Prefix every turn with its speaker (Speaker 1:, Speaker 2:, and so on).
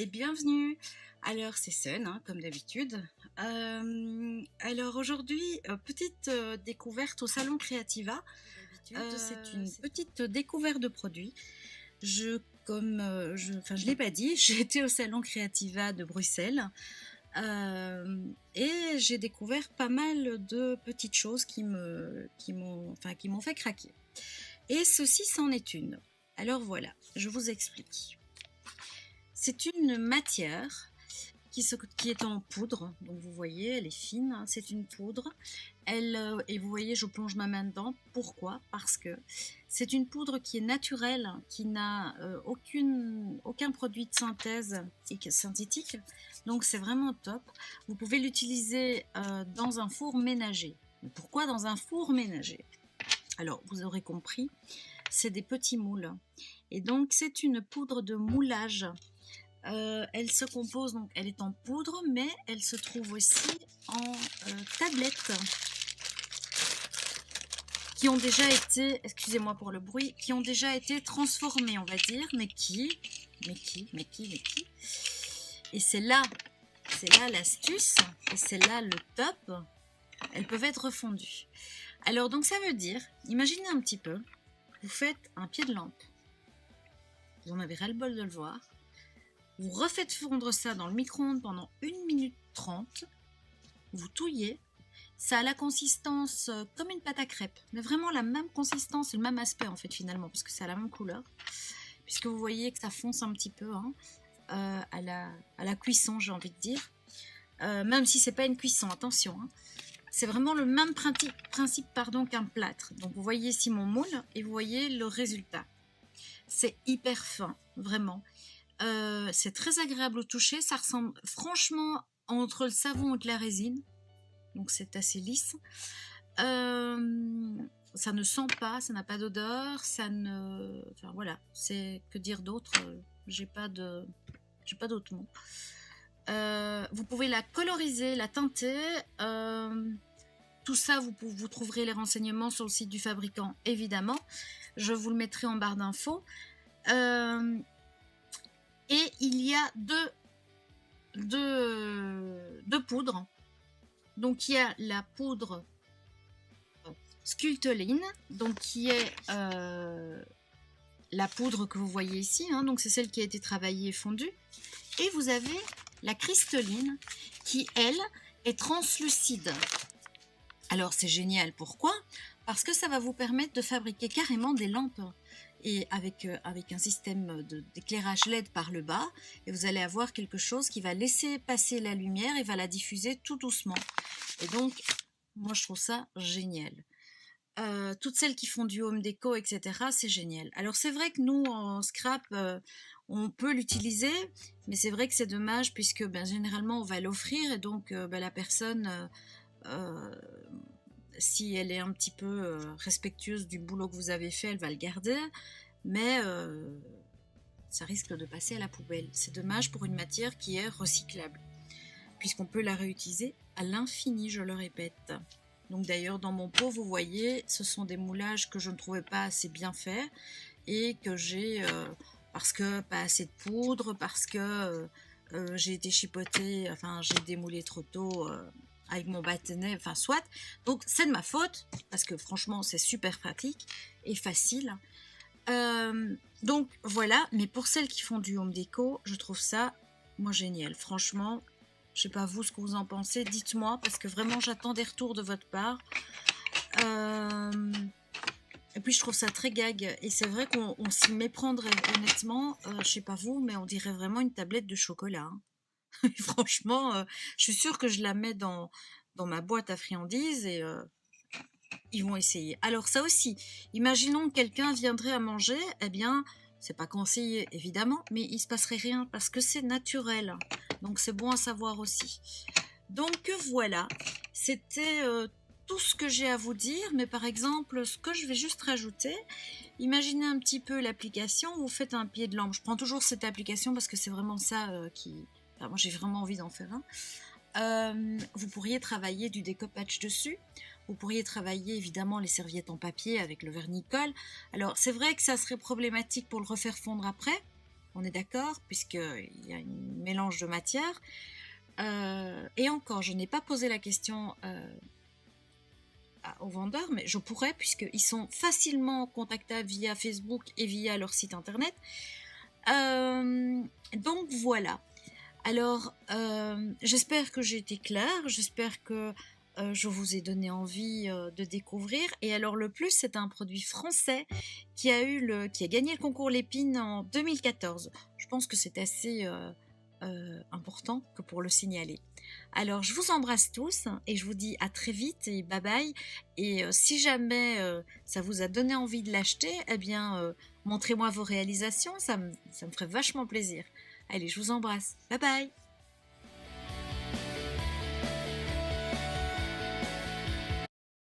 Speaker 1: et bienvenue. Alors c'est Sun, hein, comme d'habitude. Alors aujourd'hui, petite découverte au Salon Creativa. C'est une petite découverte de produits. Je ne l'ai pas dit, j'ai été au Salon Creativa de Bruxelles et j'ai découvert pas mal de petites choses qui m'ont fait craquer. Et ceci c'en est une. Alors voilà, je vous explique. C'est une matière qui est en poudre, donc vous voyez, elle est fine, hein, c'est une poudre. Et vous voyez, je plonge ma main dedans. Pourquoi? Parce que c'est une poudre qui est naturelle, qui n'a aucun produit de synthèse et synthétique, donc c'est vraiment top. Vous pouvez l'utiliser dans un four ménager. Mais pourquoi dans un four ménager? Alors, vous aurez compris, c'est des petits moules. Et donc, c'est une poudre de moulage. Elle se compose, donc elle est en poudre, mais elle se trouve aussi en tablettes qui ont déjà été, excusez-moi pour le bruit, qui ont déjà été transformées, on va dire. Mais qui? Et c'est là l'astuce, et c'est là le top. Elles peuvent être fondues. Alors donc ça veut dire, imaginez un petit peu, vous faites un pied de lampe, vous en avez ras-le-bol de le voir, vous refaites fondre ça dans le micro-ondes pendant 1 minute 30, vous touillez, ça a la consistance comme une pâte à crêpes, mais vraiment la même consistance, le même aspect en fait finalement, parce que c'est à la même couleur, puisque vous voyez que ça fonce un petit peu hein, à la cuisson, j'ai envie de dire, même si c'est pas une cuisson, attention, hein. C'est vraiment le même principe qu'un plâtre. Donc vous voyez ici mon moule et vous voyez le résultat. C'est hyper fin, vraiment. C'est très agréable au toucher. Ça ressemble franchement entre le savon et la résine. Donc c'est assez lisse. Ça ne sent pas, ça n'a pas d'odeur. Enfin voilà, c'est que dire d'autre. J'ai pas d'autres mots. Vous pouvez la coloriser, la teinter. Tout ça, vous trouverez les renseignements sur le site du fabricant, évidemment. Je vous le mettrai en barre d'infos. Et il y a deux poudres. Donc, il y a la poudre Sculptoline, donc qui est la poudre que vous voyez ici. Hein, donc, c'est celle qui a été travaillée et fondue. Et vous avez la cristalline qui, elle, est translucide. Alors c'est génial, pourquoi? Parce que ça va vous permettre de fabriquer carrément des lampes et avec un système d'éclairage LED par le bas, et vous allez avoir quelque chose qui va laisser passer la lumière et va la diffuser tout doucement. Et donc, moi je trouve ça génial. Toutes celles qui font du home déco, etc., c'est génial. Alors c'est vrai que nous, en scrap, on peut l'utiliser, mais c'est vrai que c'est dommage puisque généralement on va l'offrir et donc la personne... si elle est un petit peu respectueuse du boulot que vous avez fait, elle va le garder, mais ça risque de passer à la poubelle. C'est dommage pour une matière qui est recyclable, puisqu'on peut la réutiliser à l'infini, je le répète. Donc d'ailleurs, dans mon pot, vous voyez, ce sont des moulages que je ne trouvais pas assez bien faits, et que j'ai, parce que pas assez de poudre, parce que j'ai été chipotée, enfin j'ai démoulé trop tôt, avec mon bâtonnet, enfin soit. Donc c'est de ma faute, parce que franchement c'est super pratique et facile. Donc voilà, mais pour celles qui font du home déco, je trouve ça, moi, génial. Franchement, je sais pas vous ce que vous en pensez, dites-moi, parce que vraiment j'attends des retours de votre part. Et puis je trouve ça très gag, et c'est vrai qu'on s'y méprendrait honnêtement, je sais pas vous, mais on dirait vraiment une tablette de chocolat, hein. Franchement, je suis sûre que je la mets dans ma boîte à friandises et ils vont essayer. Alors ça aussi, imaginons que quelqu'un viendrait à manger, eh bien, c'est pas conseillé évidemment, mais il se passerait rien parce que c'est naturel. Donc c'est bon à savoir aussi. Donc voilà, c'était tout ce que j'ai à vous dire, mais par exemple, ce que je vais juste rajouter, imaginez un petit peu l'application, vous faites un pied de lampe. Je prends toujours cette application parce que c'est vraiment ça qui... Enfin, moi j'ai vraiment envie d'en faire un. Vous pourriez travailler du découpage dessus. Vous pourriez travailler évidemment les serviettes en papier avec le vernis-colle. Alors c'est vrai que ça serait problématique pour le refaire fondre après, On est d'accord, puisqu'il y a un mélange de matière. Et encore, je n'ai pas posé la question aux vendeurs, mais je pourrais, puisqu'ils sont facilement contactables via Facebook et via leur site internet. Donc voilà. Alors, j'espère que j'ai été claire, j'espère que je vous ai donné envie de découvrir. Et alors le plus, c'est un produit français qui a gagné le concours Lépine en 2014. Je pense que c'est assez important que pour le signaler. Alors je vous embrasse tous et je vous dis à très vite et bye bye. Et si jamais ça vous a donné envie de l'acheter, eh bien montrez-moi vos réalisations, ça me ferait vachement plaisir. Allez, je vous embrasse. Bye bye.